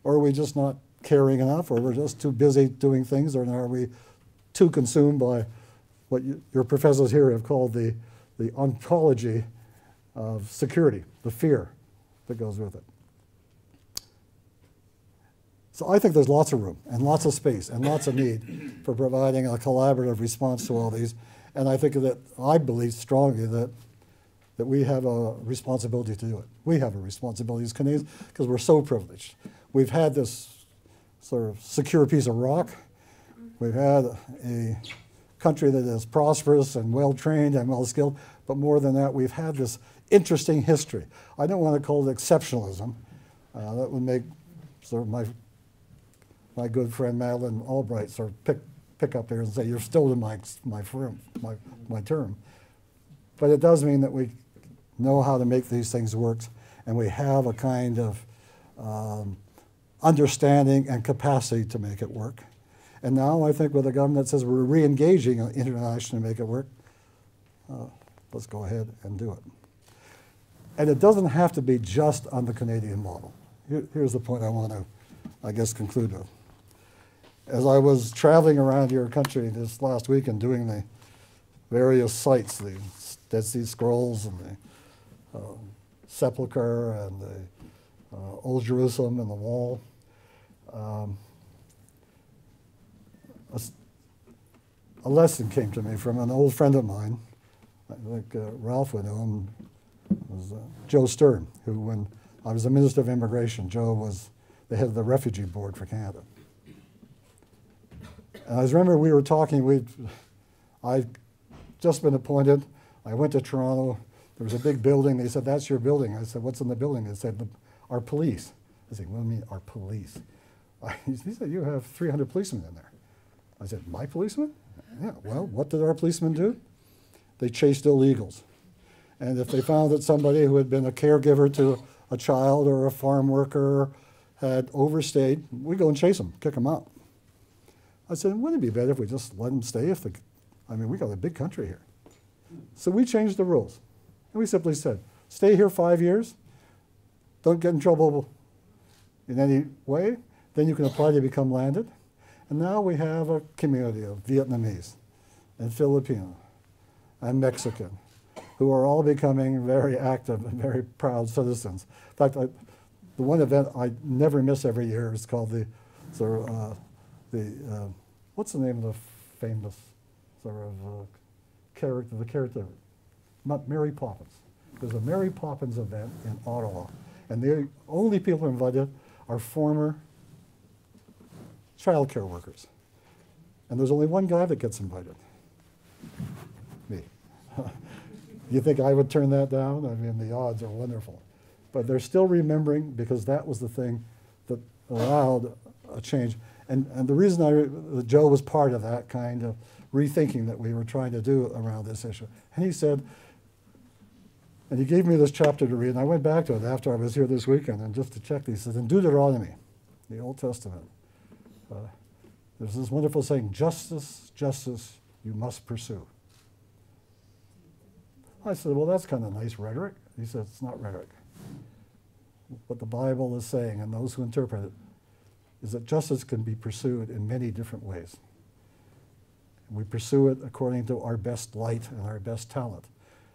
Or are we just not caring enough, or we're just too busy doing things, or are we too consumed by what your professors here have called the ontology of security, the fear that goes with it? So I think there's lots of room and lots of space and lots of need for providing a collaborative response to all these. And I think that I believe strongly that we have a responsibility to do it. We have a responsibility as Canadians because we're so privileged. We've had this sort of secure piece of rock. We've had a country that is prosperous and well-trained and well-skilled, but more than that, we've had this interesting history. I don't want to call it exceptionalism. That would make sort of my good friend Madeleine Albright sort of pick up there and say, you're still in my term. But it does mean that we know how to make these things work, and we have a kind of understanding and capacity to make it work. And now I think with a government that says we're re-engaging internationally to make it work, let's go ahead and do it. And it doesn't have to be just on the Canadian model. Here's the point I want to, I guess, conclude with. As I was traveling around your country this last week and doing the various sites, the Dead Sea Scrolls and the Sepulchre and the Old Jerusalem and the Wall, a lesson came to me from an old friend of mine. I think Ralph would know him. Was Joe Stern, who, when I was the Minister of Immigration, Joe was the head of the Refugee Board for Canada. And I remember we were talking, I'd just been appointed. I went to Toronto. There was a big building. They said, "That's your building." I said, "What's in the building?" They said, "Our police." I said, "What do you mean, our police?" He said, "You have 300 policemen in there." I said, "My policemen?" "Yeah, well, what did our policemen do?" They chased illegals. And if they found that somebody who had been a caregiver to a child or a farm worker had overstayed, we go and chase them, kick them out. I said, wouldn't it be better if we just let them stay? We got a big country here. So we changed the rules. And we simply said, stay here 5 years, don't get in trouble in any way, then you can apply to become landed. And now we have a community of Vietnamese and Filipino and Mexican who are all becoming very active and very proud citizens. In fact, the one event I never miss every year is called what's the name of the famous character? Mary Poppins. There's a Mary Poppins event in Ottawa, and the only people invited are former child care workers. And there's only one guy that gets invited. Me. You think I would turn that down? I mean, the odds are wonderful. But they're still remembering, because that was the thing that allowed a change. And the reason Joe was part of that kind of rethinking that we were trying to do around this issue. And he said, and he gave me this chapter to read, and I went back to it after I was here this weekend, and just to check these. He says, in Deuteronomy, the Old Testament, there's this wonderful saying, justice, justice, you must pursue. I said, well, that's kind of nice rhetoric. He said, it's not rhetoric. What the Bible is saying, and those who interpret it, is that justice can be pursued in many different ways. And we pursue it according to our best light and our best talent,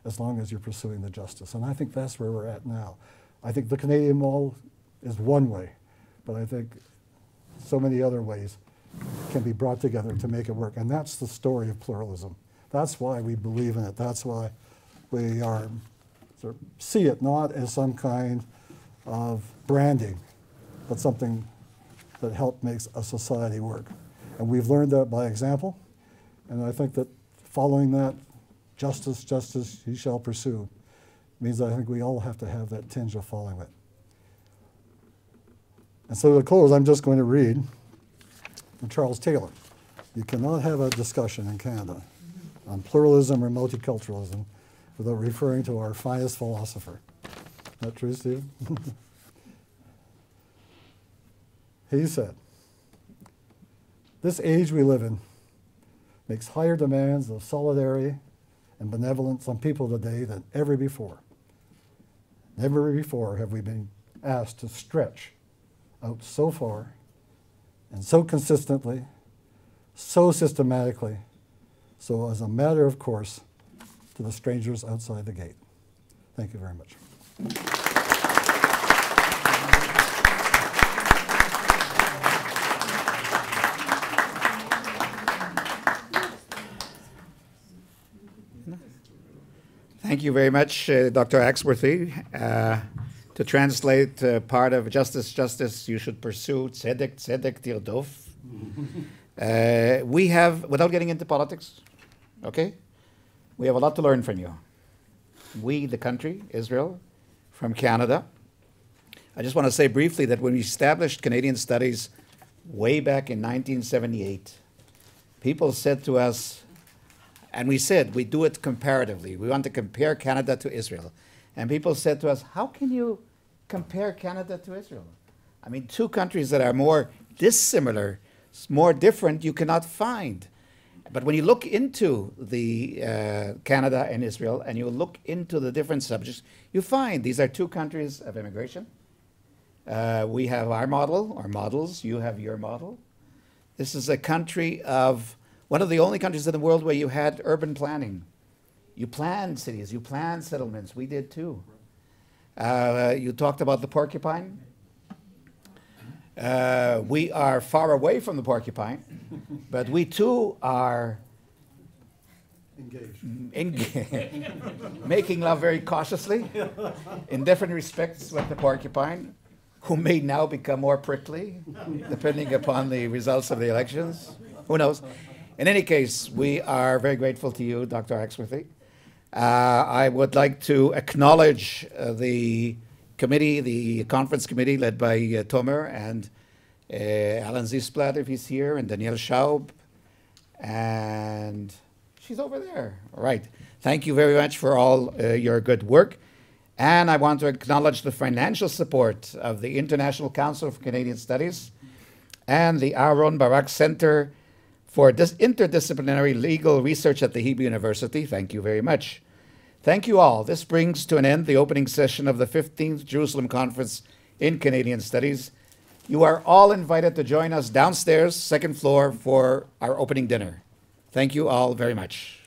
as long as you're pursuing the justice. And I think that's where we're at now. I think the Canadian model is one way, but I think so many other ways can be brought together to make it work. And that's the story of pluralism. That's why we believe in it. That's why we are see it not as some kind of branding, but something that helps makes a society work. And we've learned that by example, and I think that following that, justice, justice, you shall pursue, means I think we all have to have that tinge of following it. And so to close, I'm just going to read from Charles Taylor. You cannot have a discussion in Canada on pluralism or multiculturalism without referring to our finest philosopher. Is that true, Steve? He said, this age we live in makes higher demands of solidarity and benevolence on people today than ever before. Never before have we been asked to stretch out so far and so consistently, so systematically, so as a matter of course, to the strangers outside the gate. Thank you very much. Thank you very much, Dr. Axworthy. To translate part of justice, justice, you should pursue, tzedek, tzedek tirdof. We have, without getting into politics, okay? We have a lot to learn from you. We, the country, Israel, from Canada. I just want to say briefly that when we established Canadian Studies way back in 1978, people said to us, and we said we do it comparatively. We want to compare Canada to Israel. And people said to us, how can you compare Canada to Israel? I mean, two countries that are more dissimilar, more different, you cannot find. But when you look into the Canada and Israel, and you look into the different subjects, you find these are two countries of immigration. We have our model, our models. You have your model. This is a country of one of the only countries in the world where you had urban planning. You planned cities, you planned settlements. We did too. You talked about the porcupine. We are far away from the porcupine, but we too are making love very cautiously in different respects with the porcupine, who may now become more prickly, depending upon the results of the elections. Who knows? In any case, we are very grateful to you, Dr. Axworthy. I would like to acknowledge the committee, the conference committee led by Tomer and Alan Ziesblatt, if he's here, and Danielle Schaub, and she's over there. All right. Thank you very much for all your good work. And I want to acknowledge the financial support of the International Council for Canadian Studies and the Aaron Barak Center for Interdisciplinary Legal Research at the Hebrew University. Thank you very much. Thank you all. This brings to an end the opening session of the 15th Jerusalem Conference in Canadian Studies. You are all invited to join us downstairs, second floor, for our opening dinner. Thank you all very much.